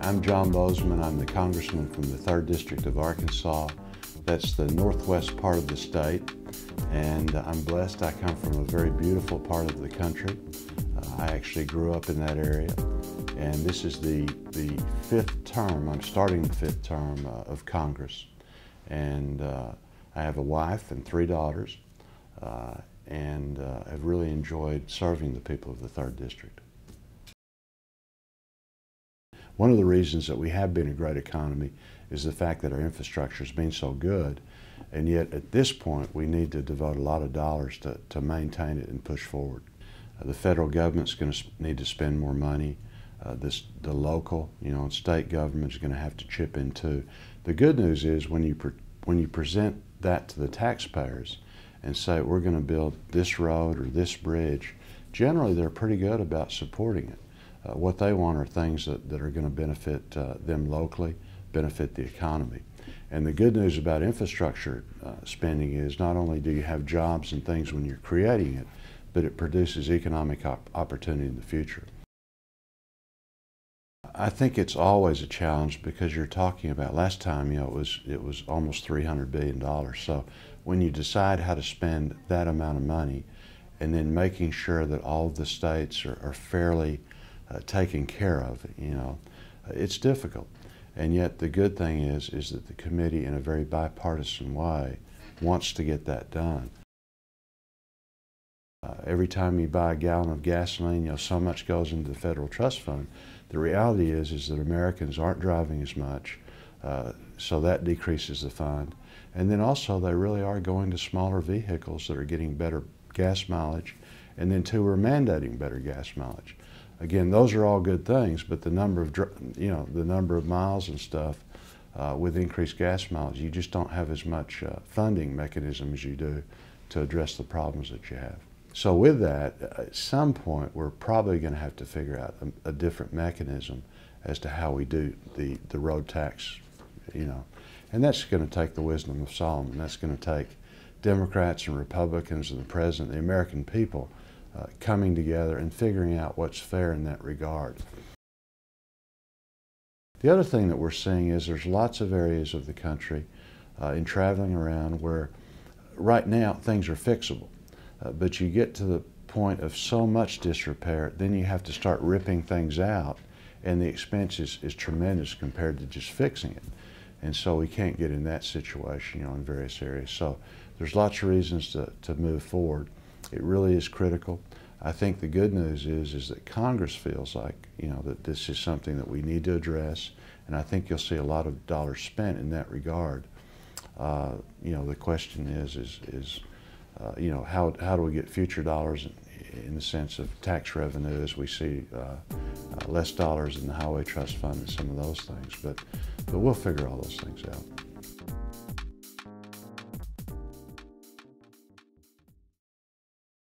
I'm John Boozman. I'm the Congressman from the 3rd District of Arkansas. That's the northwest part of the state, and I'm blessed. I come from a very beautiful part of the country. I actually grew up in that area, and this is the 5th term. I'm starting the 5th term of Congress, and I have a wife and 3 daughters, and have really enjoyed serving the people of the 3rd District. One of the reasons that we have been a great economy is the fact that our infrastructure has been so good, and yet at this point we need to devote a lot of dollars to maintain it and push forward. The federal government's going to need to spend more money. The local, and state government is going to have to chip in too. The good news is when you present that to the taxpayers and say we're going to build this road or this bridge, generally they're pretty good about supporting it. What they want are things that are going to benefit them locally, benefit the economy. And the good news about infrastructure spending is not only do you have jobs and things when you're creating it, but it produces economic opportunity in the future. I think it's always a challenge because you're talking about, last time, it was almost $300 billion. So when you decide how to spend that amount of money and then making sure that all of the states are fairly taken care of, it's difficult. And yet the good thing is that the committee, in a very bipartisan way, wants to get that done. Every time you buy a gallon of gasoline, so much goes into the federal trust fund. The reality is that Americans aren't driving as much, so that decreases the fund. And then also they really are going to smaller vehicles that are getting better gas mileage, and then too, we're mandating better gas mileage. Again, those are all good things, but the number of miles and stuff with increased gas mileage, you just don't have as much funding mechanism as you do to address the problems that you have. So with that, at some point, we're probably going to have to figure out a different mechanism as to how we do the road tax, and that's going to take the wisdom of Solomon. That's going to take Democrats and Republicans and the President, the American people, coming together and figuring out what's fair in that regard. The other thing that we're seeing is there's lots of areas of the country in traveling around where right now things are fixable. But you get to the point of so much disrepair, then you have to start ripping things out, and the expense is tremendous compared to just fixing it. And so we can't get in that situation, in various areas. So there's lots of reasons to move forward. It really is critical. I think the good news is that Congress feels like, that this is something that we need to address, and I think you'll see a lot of dollars spent in that regard. The question is how do we get future dollars in the sense of tax revenue as we see less dollars in the Highway Trust Fund and some of those things, but we'll figure all those things out.